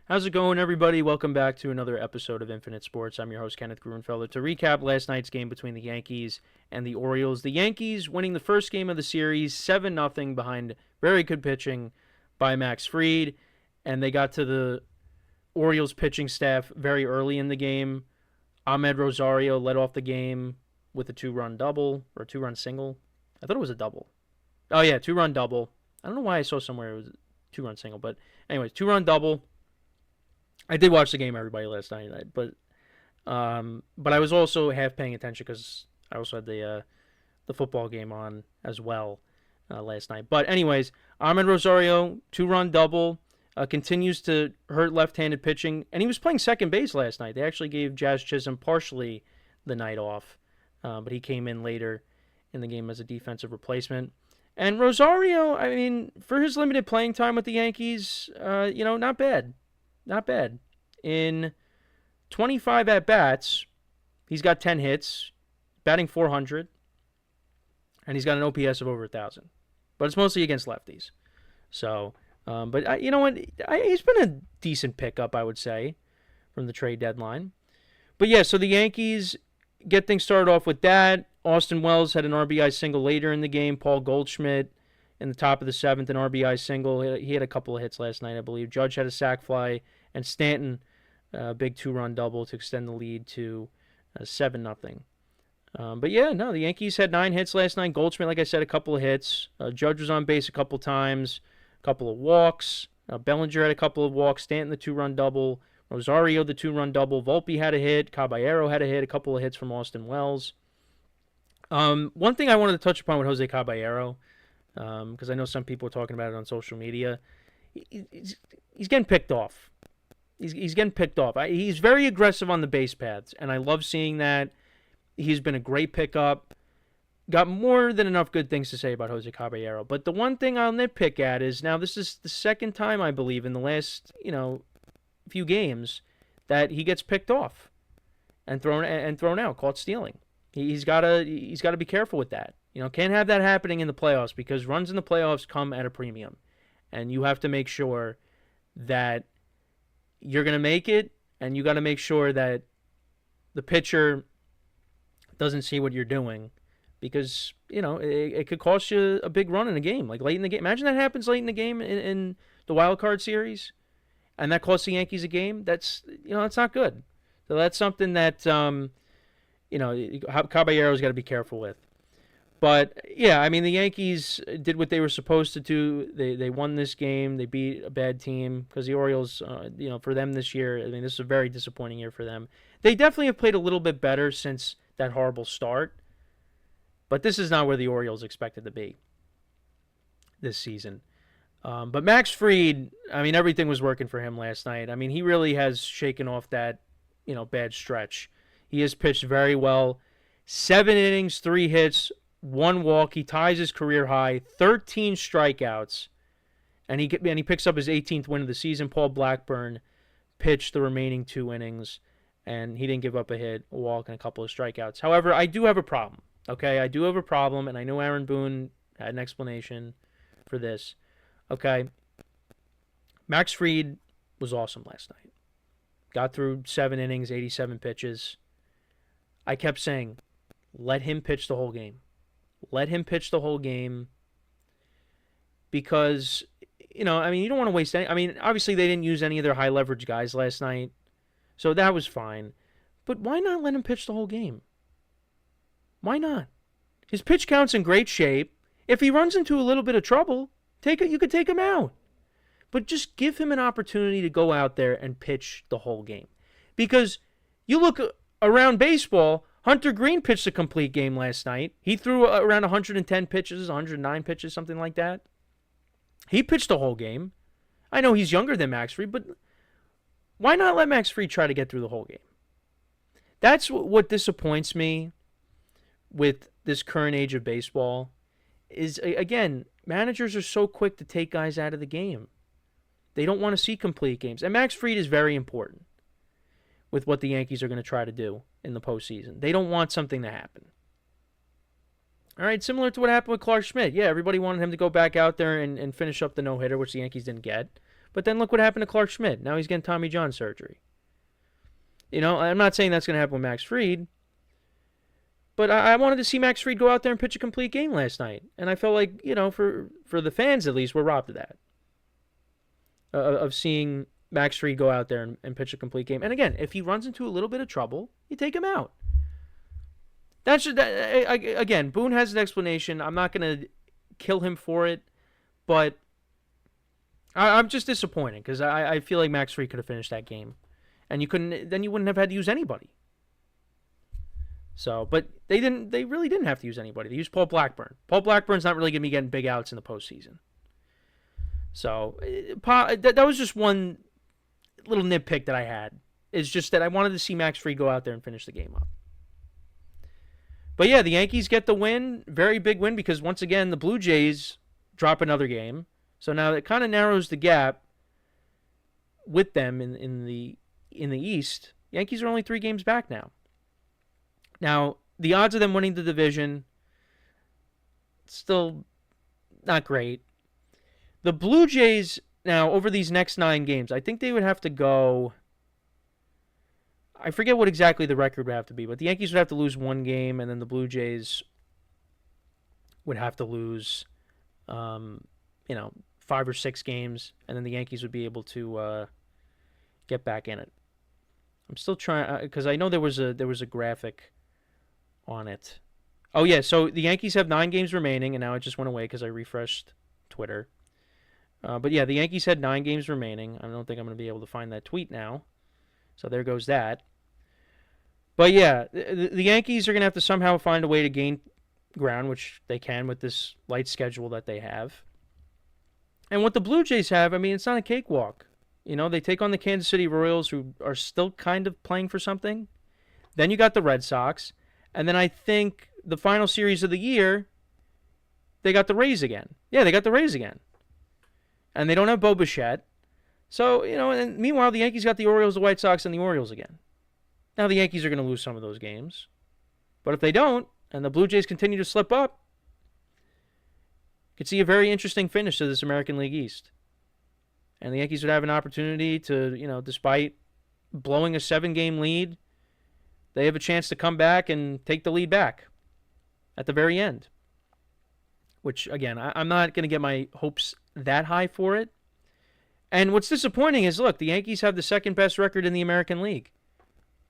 How's it going, everybody? Welcome back to another episode of Infinite Sports. I'm your host, Kenneth Gruenfelder. To recap last night's game between the Yankees and the Orioles, the Yankees winning the first game of the series 7-0 behind very good pitching by Max Fried, and they got to the Orioles pitching staff very early in the game. Ahmed Rosario led off the game with a two-run double or a two-run single. I thought it was a double. Oh, yeah, two-run double. I don't know why I saw somewhere it was a two-run single, but anyways, two-run double. I did watch the game, everybody, last night, but I was also half paying attention because I also had the football game on as well last night. But anyways, Ahmed Rosario, two-run double, continues to hurt left-handed pitching, and he was playing second base last night. They actually gave Jazz Chisholm partially the night off, but he came in later in the game as a defensive replacement. And Rosario, I mean, for his limited playing time with the Yankees, not bad. Not bad. In 25 at-bats, he's got 10 hits, batting .400, and he's got an OPS of over 1,000. But it's mostly against lefties. So, but you know what? He's been a decent pickup, I would say, from the trade deadline. But yeah, so the Yankees get things started off with that. Austin Wells had an RBI single later in the game. Paul Goldschmidt in the top of the seventh, an RBI single. He had a couple of hits last night, I believe. Judge had a sac fly, and Stanton, a big two-run double to extend the lead to 7-0. But yeah, no, the Yankees had 9 hits last night. Goldschmidt, like I said, a couple of hits. Judge was on base a couple times, a couple of walks. Bellinger had a couple of walks. Stanton, the two-run double. Rosario, the two-run double. Volpe had a hit. Caballero had a hit. A couple of hits from Austin Wells. One thing I wanted to touch upon with Jose Caballero, because I know some people are talking about it on social media. He's getting picked off. He's getting picked off. He's very aggressive on the base paths, and I love seeing that. He's been a great pickup. Got more than enough good things to say about Jose Caballero. But the one thing I'll nitpick at is, now this is the second time, I believe, in the last few games that he gets picked off and thrown out, caught stealing. He's got to be careful with that. Can't have that happening in the playoffs, because runs in the playoffs come at a premium. And you have to make sure that you're going to make it, and you got to make sure that the pitcher doesn't see what you're doing, because, it could cost you a big run in a game, like late in the game. Imagine that happens late in the game in the wild card series, and that costs the Yankees a game. That's not good. So that's something that Caballero's got to be careful with. But yeah, I mean, the Yankees did what they were supposed to do. They won this game. They beat a bad team, because the Orioles, for them this year, I mean, this is a very disappointing year for them. They definitely have played a little bit better since that horrible start, but this is not where the Orioles expected to be this season. But Max Fried, I mean, everything was working for him last night. I mean, he really has shaken off that, bad stretch. He has pitched very well. 7 innings, 3 hits, 1 walk. He ties his career high, 13 strikeouts, and he picks up his 18th win of the season. Paul Blackburn pitched the remaining 2 innings, and he didn't give up a hit, a walk, and a couple of strikeouts. However, I do have a problem. Okay, I do have a problem, and I know Aaron Boone had an explanation for this. Okay, Max Fried was awesome last night. Got through 7 innings, 87 pitches. I kept saying, let him pitch the whole game. Let him pitch the whole game, because, you don't want to waste any. I mean, obviously they didn't use any of their high leverage guys last night, so that was fine. But why not let him pitch the whole game? Why not? His pitch count's in great shape. If he runs into a little bit of trouble, you could take him out. But just give him an opportunity to go out there and pitch the whole game. Because you look around baseball, Hunter Green pitched a complete game last night. He threw around 110 pitches, 109 pitches, something like that. He pitched the whole game. I know he's younger than Max Fried, but why not let Max Fried try to get through the whole game? That's what disappoints me with this current age of baseball is, again, managers are so quick to take guys out of the game. They don't want to see complete games. And Max Fried is very important with what the Yankees are going to try to do in the postseason. They don't want something to happen. All right, similar to what happened with Clark Schmidt. Yeah, everybody wanted him to go back out there and finish up the no-hitter, which the Yankees didn't get. But then look what happened to Clark Schmidt. Now he's getting Tommy John surgery. I'm not saying that's going to happen with Max Fried, but I wanted to see Max Fried go out there and pitch a complete game last night. And I felt like, for the fans at least, we're robbed of that. Of seeing Max Fried go out there and pitch a complete game. And again, if he runs into a little bit of trouble, you take him out. Again, Boone has an explanation. I'm not going to kill him for it, but I'm just disappointed because I feel like Max Fried could have finished that game. And you wouldn't have had to use anybody. So, but they really didn't have to use anybody. They used Paul Blackburn. Paul Blackburn's not really going to be getting big outs in the postseason. So, that was just one little nitpick that I had. It's just that I wanted to see Max Fried go out there and finish the game up. But yeah, the Yankees get the win. Very big win because once again, the Blue Jays drop another game. So now it kind of narrows the gap with them in the East. Yankees are only 3 games back now. Now, the odds of them winning the division, still not great. The Blue Jays, now, over these next 9 games, I think they would have to go... I forget what exactly the record would have to be, but the Yankees would have to lose 1 game, and then the Blue Jays would have to lose, 5 or 6 games, and then the Yankees would be able to get back in it. I'm still trying, because I know there was a graphic on it. Oh, yeah, so the Yankees have 9 games remaining, and now it just went away because I refreshed Twitter. But yeah, the Yankees had 9 games remaining. I don't think I'm going to be able to find that tweet now. So there goes that. But yeah, the Yankees are going to have to somehow find a way to gain ground, which they can with this light schedule that they have. And what the Blue Jays have, it's not a cakewalk. They take on the Kansas City Royals, who are still kind of playing for something. Then you got the Red Sox. And then I think the final series of the year, they got the Rays again. Yeah, they got the Rays again. And they don't have Bo Bichette. So, and meanwhile, the Yankees got the Orioles, the White Sox, and the Orioles again. Now, the Yankees are going to lose some of those games. But if they don't, and the Blue Jays continue to slip up, you could see a very interesting finish to this American League East. And the Yankees would have an opportunity to, despite blowing a 7-game lead, they have a chance to come back and take the lead back at the very end. Which, again, I'm not going to get my hopes that high for it. And what's disappointing is, look, the Yankees have the second best record in the American League.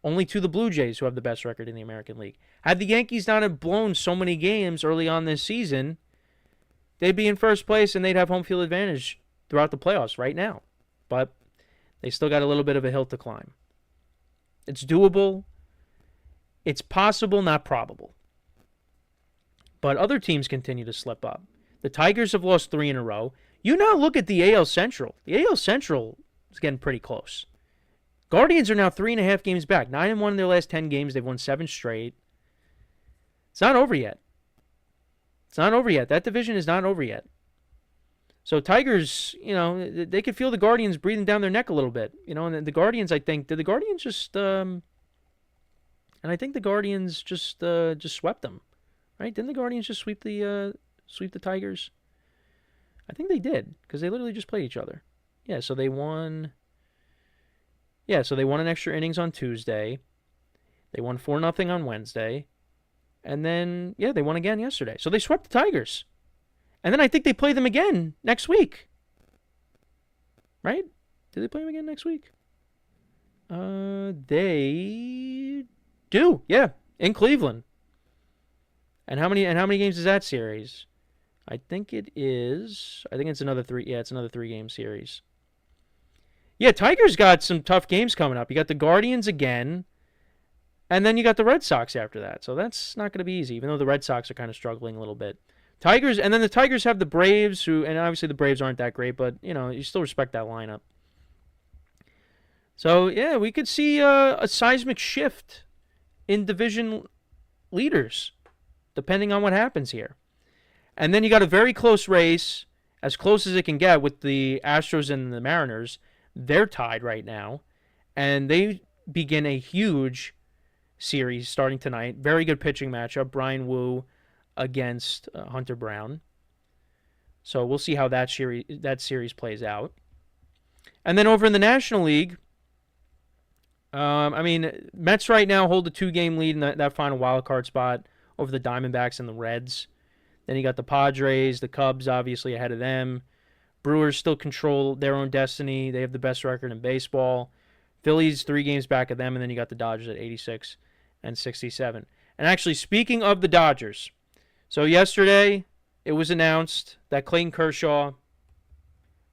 Only to the Blue Jays, who have the best record in the American League. Had the Yankees not have blown so many games early on this season, they'd be in first place and they'd have home field advantage throughout the playoffs right now. But they still got a little bit of a hill to climb. It's doable. It's possible, not probable. But other teams continue to slip up. The Tigers have lost 3 in a row. You now look at the AL Central. The AL Central is getting pretty close. Guardians are now 3.5 games back. 9-1 in their last 10 games. They've won 7 straight. It's not over yet. It's not over yet. That division is not over yet. So Tigers, they could feel the Guardians breathing down their neck a little bit. And the Guardians, I think, did the Guardians just... and I think the Guardians just swept them. Right? Didn't the Guardians just sweep the Tigers? I think they did, because they literally just played each other. Yeah, so they won. Yeah, so they won an extra innings on Tuesday. They won 4-0 on Wednesday. And then, yeah, they won again yesterday. So they swept the Tigers. And then I think they play them again next week. Right? Did they play them again next week? They do, yeah, in Cleveland. And how many games is that series? I think it's another 3. Yeah, it's another 3-game series. Yeah, Tigers got some tough games coming up. You got the Guardians again, and then you got the Red Sox after that. So that's not going to be easy, even though the Red Sox are kind of struggling a little bit. Tigers, and then the Tigers have the Braves, and obviously the Braves aren't that great, but, you still respect that lineup. So, yeah, we could see a seismic shift in division leaders, depending on what happens here. And then you got a very close race, as close as it can get, with the Astros and the Mariners. They're tied right now, and they begin a huge series starting tonight. Very good pitching matchup. Brian Wu against Hunter Brown. So we'll see how that series plays out. And then over in the National League, Mets right now hold a 2-game lead in that final wild card spot over the Diamondbacks and the Reds. Then you got the Padres, the Cubs obviously ahead of them. Brewers still control their own destiny. They have the best record in baseball. Phillies 3 games back of them, and then you got the Dodgers at 86 and 67. And actually, speaking of the Dodgers, so yesterday it was announced that Clayton Kershaw,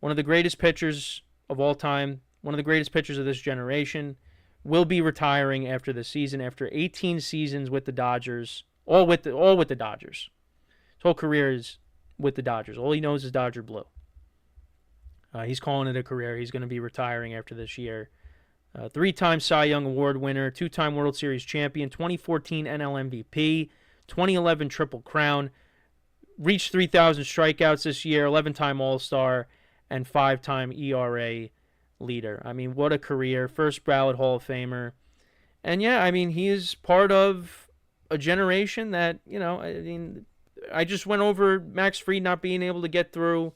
one of the greatest pitchers of all time, one of the greatest pitchers of this generation, will be retiring after the season, after 18 seasons with the Dodgers, all with the Dodgers. His whole career is with the Dodgers. All he knows is Dodger Blue. He's calling it a career. He's going to be retiring after this year. 3-time Cy Young Award winner, 2-time World Series champion, 2014 NL MVP, 2011 Triple Crown, reached 3,000 strikeouts this year, 11-time All-Star, and 5-time ERA leader. I mean, what a career. First ballot Hall of Famer. And yeah, I mean, he is part of a generation that, I just went over Max Fried not being able to get through,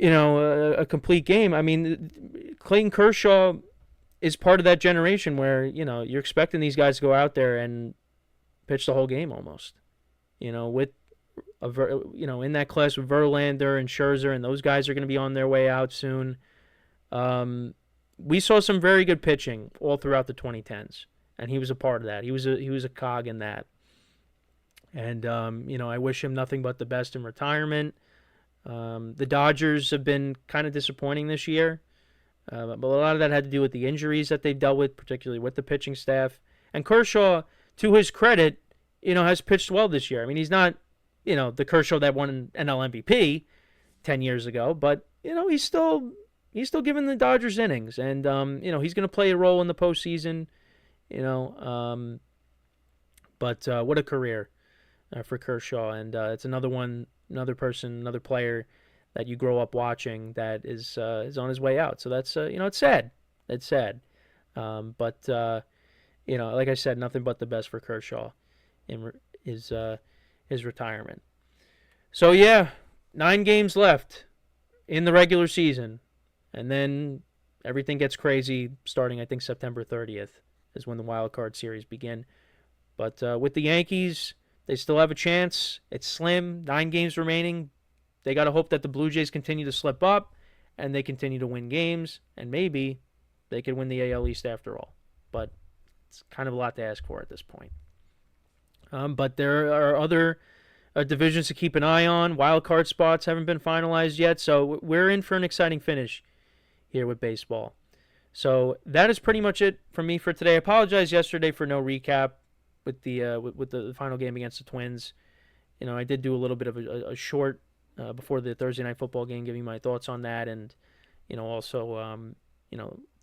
a complete game. I mean, Clayton Kershaw is part of that generation where, you're expecting these guys to go out there and pitch the whole game almost. With in that class with Verlander and Scherzer, and those guys are going to be on their way out soon. We saw some very good pitching all throughout the 2010s, and he was a part of that. He was a cog in that. And I wish him nothing but the best in retirement. The Dodgers have been kind of disappointing this year, but a lot of that had to do with the injuries that they've dealt with, particularly with the pitching staff. And Kershaw, to his credit, has pitched well this year. I mean, he's not, the Kershaw that won an NL MVP 10 years ago, but he's still giving the Dodgers innings, and he's going to play a role in the postseason. But what a career for Kershaw, and it's another player that you grow up watching that is on his way out. So that's it's sad. It's sad. But like I said, nothing but the best for Kershaw in his retirement. So yeah, 9 games left in the regular season, and then everything gets crazy starting, I think, September 30th is when the wild card series begin. But with the Yankees, they still have a chance. It's slim. 9 games remaining. They got to hope that the Blue Jays continue to slip up and they continue to win games, and maybe they could win the AL East after all. But it's kind of a lot to ask for at this point. But there are other divisions to keep an eye on. Wild card spots haven't been finalized yet, so we're in for an exciting finish here with baseball. So that is pretty much it from me for today. I apologize yesterday for no recap with the final game against the Twins. I did do a little bit of a short before the Thursday night football game, giving my thoughts on that, and also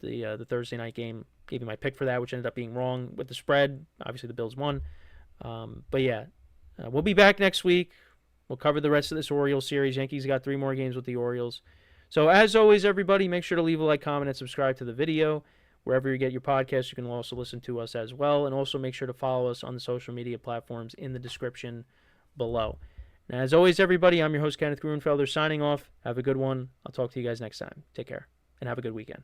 the Thursday night game, giving my pick for that, which ended up being wrong with the spread. Obviously, the Bills won, but yeah, we'll be back next week. We'll cover the rest of this Orioles series. Yankees got 3 more games with the Orioles. So as always, everybody, make sure to leave a like, comment, and subscribe to the video. Wherever you get your podcasts, you can also listen to us as well. And also make sure to follow us on the social media platforms in the description below. Now, as always, everybody, I'm your host, Kenneth Grunfelder, signing off. Have a good one. I'll talk to you guys next time. Take care, and have a good weekend.